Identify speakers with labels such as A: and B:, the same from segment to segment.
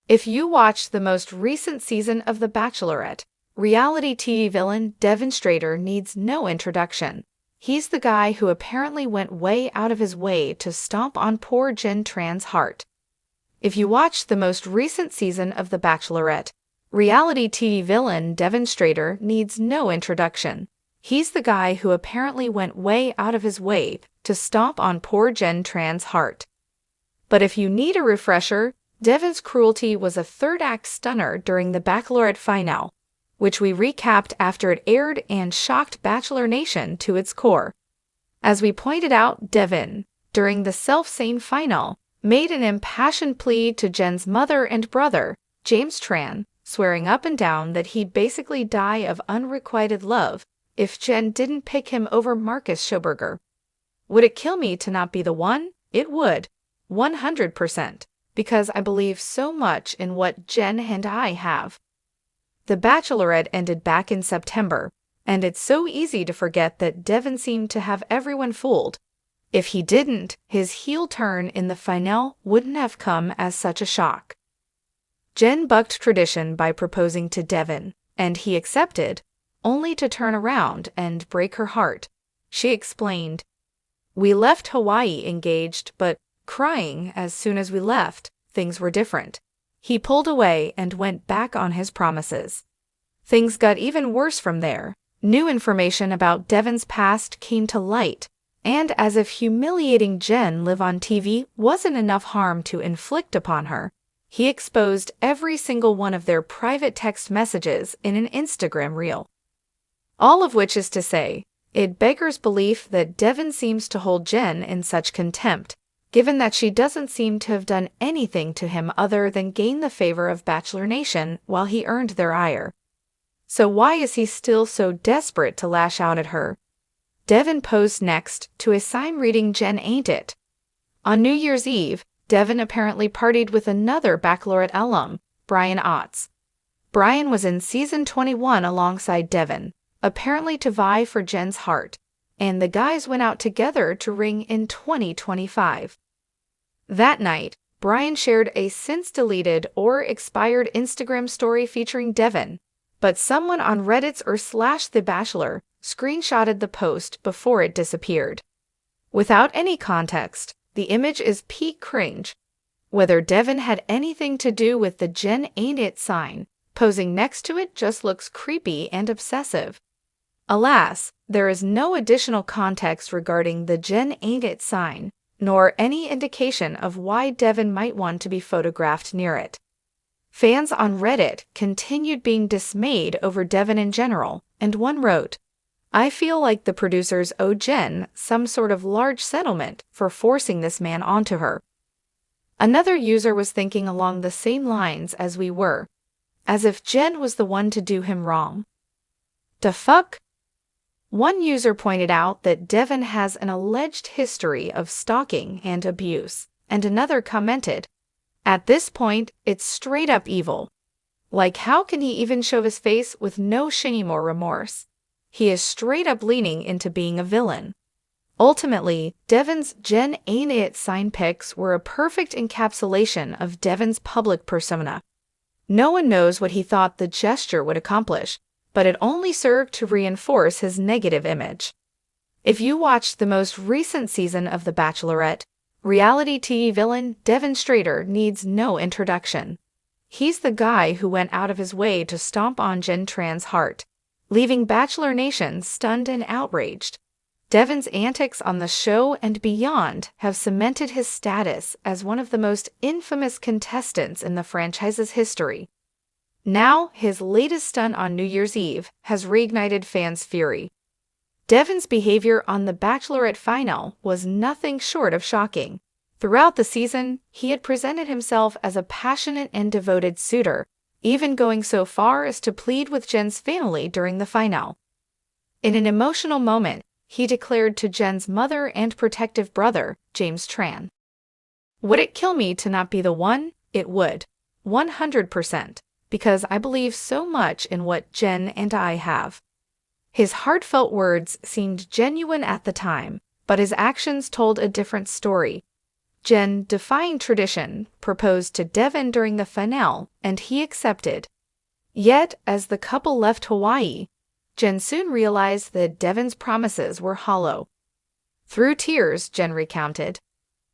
A: If you watched the most recent season of The Bachelorette, reality TV villain Devin Strader needs no introduction. He's the guy who apparently went way out of his way to stomp on poor Jenn Tran's heart. If you watched the most recent season of The Bachelorette, reality TV villain Devin Strader needs no introduction. He's the guy who apparently went way out of his way to stomp on poor Jenn Tran's heart. But if you need a refresher, Devin's cruelty was a third-act stunner during the Bachelorette finale, which we recapped after it aired and shocked Bachelor Nation to its core. As we pointed out, Devin, during the self-same finale, made an impassioned plea to Jenn's mother and brother, James Tran, swearing up and down that he'd basically die of unrequited love if Jenn didn't pick him over Marcus Schoberger. Would it kill me to not be the one? It would. 100%. Because I believe so much in what Jenn and I have. The Bachelorette ended back in September, and it's so easy to forget that Devin seemed to have everyone fooled. If he didn't, his heel turn in the finale wouldn't have come as such a shock. Jenn bucked tradition by proposing to Devin, and he accepted, only to turn around and break her heart. She explained, "We left Hawaii engaged, but crying as soon as we left, things were different. He pulled away and went back on his promises. Things got even worse from there. New information about Devin's past came to light, and as if humiliating Jenn live on TV wasn't enough harm to inflict upon her, he exposed every single one of their private text messages in an Instagram reel. All of which is to say, it beggars belief that Devin seems to hold Jenn in such contempt, given that she doesn't seem to have done anything to him other than gain the favor of Bachelor Nation while he earned their ire. So why is he still so desperate to lash out at her?" Devin posed next to a sign reading "Jenn ain't it." On New Year's Eve, Devin apparently partied with another Bachelorette alum, Brian Otts. Brian was in season 21 alongside Devin, apparently to vie for Jenn's heart, and the guys went out together to ring in 2025. That night, Brian shared a since-deleted or expired Instagram story featuring Devin, but someone on Reddit's /The Bachelor screenshotted the post before it disappeared. Without any context, the image is peak cringe. Whether Devin had anything to do with the "Jenn ain't it" sign, posing next to it just looks creepy and obsessive. Alas, there is no additional context regarding the "Jenn ain't it" sign, nor any indication of why Devin might want to be photographed near it. Fans on Reddit continued being dismayed over Devin in general, and one wrote, "I feel like the producers owe Jenn some sort of large settlement for forcing this man onto her." Another user was thinking along the same lines as we were, as if Jenn was the one to do him wrong. Da fuck? One user pointed out that Devin has an alleged history of stalking and abuse, and another commented, "At this point, it's straight up evil. Like, how can he even show his face with no shame or remorse? He is straight up leaning into being a villain." Ultimately, Devin's "Jenn ain't it" sign pics were a perfect encapsulation of Devin's public persona. No one knows what he thought the gesture would accomplish, but it only served to reinforce his negative image. If you watched the most recent season of The Bachelorette, reality TV villain Devin Strader needs no introduction. He's the guy who went out of his way to stomp on Jenn Tran's heart, leaving Bachelor Nation stunned and outraged. Devin's antics on the show and beyond have cemented his status as one of the most infamous contestants in the franchise's history. Now, his latest stunt on New Year's Eve has reignited fans' fury. Devin's behavior on the Bachelorette finale was nothing short of shocking. Throughout the season, he had presented himself as a passionate and devoted suitor, even going so far as to plead with Jenn's family during the finale. In an emotional moment, he declared to Jenn's mother and protective brother, James Tran, "Would it kill me to not be the one? It would. 100%. Because I believe so much in what Jenn and I have." His heartfelt words seemed genuine at the time, but his actions told a different story. Jenn, defying tradition, proposed to Devin during the finale, and he accepted. Yet, as the couple left Hawaii, Jenn soon realized that Devin's promises were hollow. Through tears, Jenn recounted,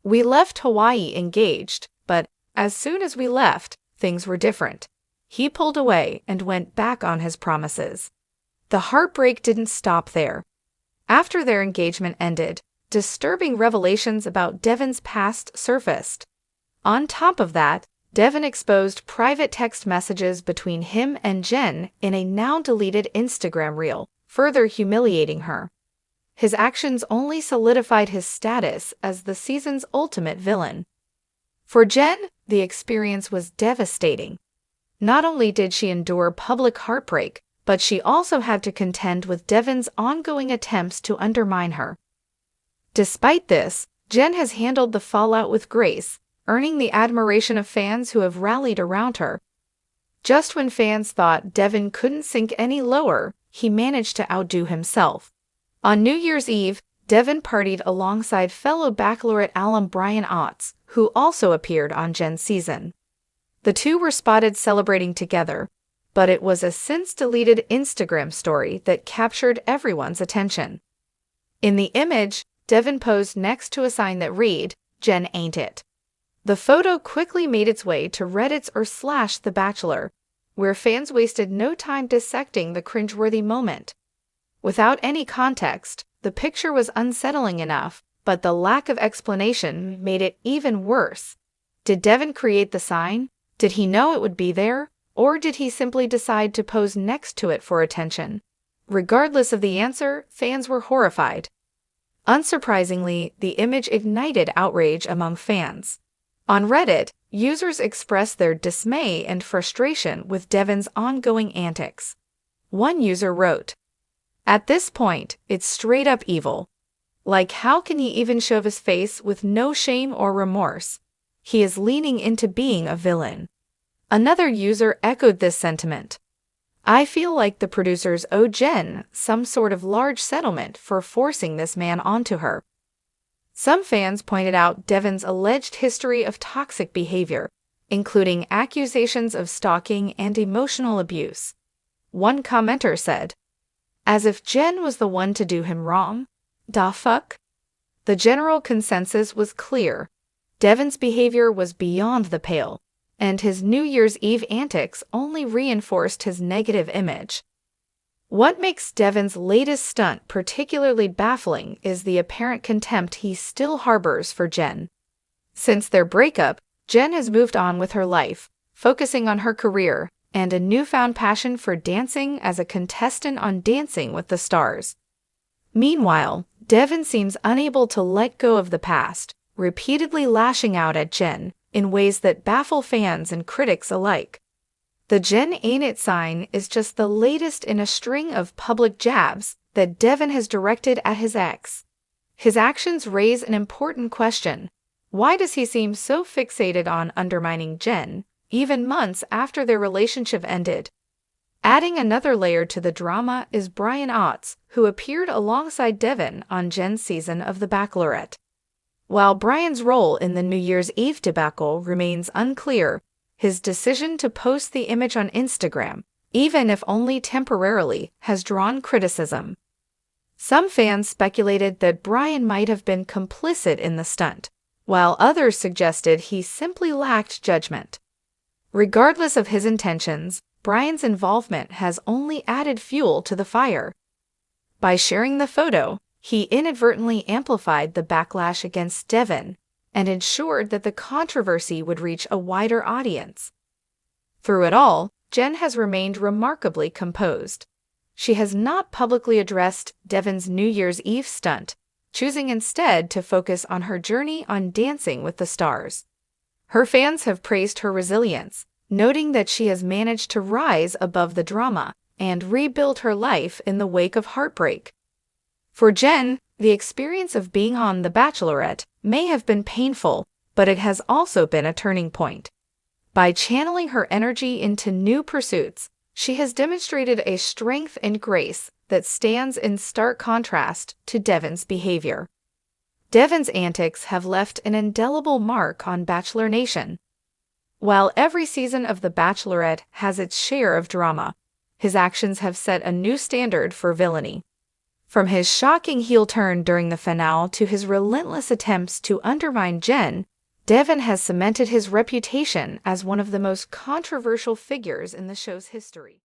A: "We left Hawaii engaged, but as soon as we left, things were different. He pulled away and went back on his promises." The heartbreak didn't stop there. After their engagement ended, disturbing revelations about Devin's past surfaced. On top of that, Devin exposed private text messages between him and Jenn in a now-deleted Instagram reel, further humiliating her. His actions only solidified his status as the season's ultimate villain. For Jenn, the experience was devastating. Not only did she endure public heartbreak, but she also had to contend with Devin's ongoing attempts to undermine her. Despite this, Jenn has handled the fallout with grace, earning the admiration of fans who have rallied around her. Just when fans thought Devin couldn't sink any lower, he managed to outdo himself. On New Year's Eve, Devin partied alongside fellow Bachelorette alum Brian Otts, who also appeared on Jenn's season. The two were spotted celebrating together, but it was a since-deleted Instagram story that captured everyone's attention. In the image, Devin posed next to a sign that read, "Jenn ain't it." The photo quickly made its way to Reddit's /The Bachelor, where fans wasted no time dissecting the cringeworthy moment. Without any context, the picture was unsettling enough, but the lack of explanation made it even worse. Did Devin create the sign? Did he know it would be there? Or did he simply decide to pose next to it for attention? Regardless of the answer, fans were horrified. Unsurprisingly, the image ignited outrage among fans. On Reddit, users expressed their dismay and frustration with Devin's ongoing antics. One user wrote, "At this point, it's straight up evil. Like, how can he even show his face with no shame or remorse? He is leaning into being a villain." Another user echoed this sentiment. "I feel like the producers owe Jenn some sort of large settlement for forcing this man onto her." Some fans pointed out Devin's alleged history of toxic behavior, including accusations of stalking and emotional abuse. One commenter said, "As if Jenn was the one to do him wrong. Da fuck?" The general consensus was clear. Devin's behavior was beyond the pale, and his New Year's Eve antics only reinforced his negative image. What makes Devin's latest stunt particularly baffling is the apparent contempt he still harbors for Jenn. Since their breakup, Jenn has moved on with her life, focusing on her career and a newfound passion for dancing as a contestant on Dancing with the Stars. Meanwhile, Devin seems unable to let go of the past, repeatedly lashing out at Jenn in ways that baffle fans and critics alike. The "Jenn ain't it" sign is just the latest in a string of public jabs that Devin has directed at his ex. His actions raise an important question. Why does he seem so fixated on undermining Jenn, even months after their relationship ended? Adding another layer to the drama is Brian Otts, who appeared alongside Devin on Jenn's season of The Bachelorette. While Brian's role in the New Year's Eve debacle remains unclear, his decision to post the image on Instagram, even if only temporarily, has drawn criticism. Some fans speculated that Brian might have been complicit in the stunt, while others suggested he simply lacked judgment. Regardless of his intentions, Brian's involvement has only added fuel to the fire. By sharing the photo, he inadvertently amplified the backlash against Devin and ensured that the controversy would reach a wider audience. Through it all, Jenn has remained remarkably composed. She has not publicly addressed Devin's New Year's Eve stunt, choosing instead to focus on her journey on Dancing with the Stars. Her fans have praised her resilience, noting that she has managed to rise above the drama and rebuild her life in the wake of heartbreak. For Jenn, the experience of being on The Bachelorette may have been painful, but it has also been a turning point. By channeling her energy into new pursuits, she has demonstrated a strength and grace that stands in stark contrast to Devin's behavior. Devin's antics have left an indelible mark on Bachelor Nation. While every season of The Bachelorette has its share of drama, his actions have set a new standard for villainy. From his shocking heel turn during the finale to his relentless attempts to undermine Jenn, Devin has cemented his reputation as one of the most controversial figures in the show's history.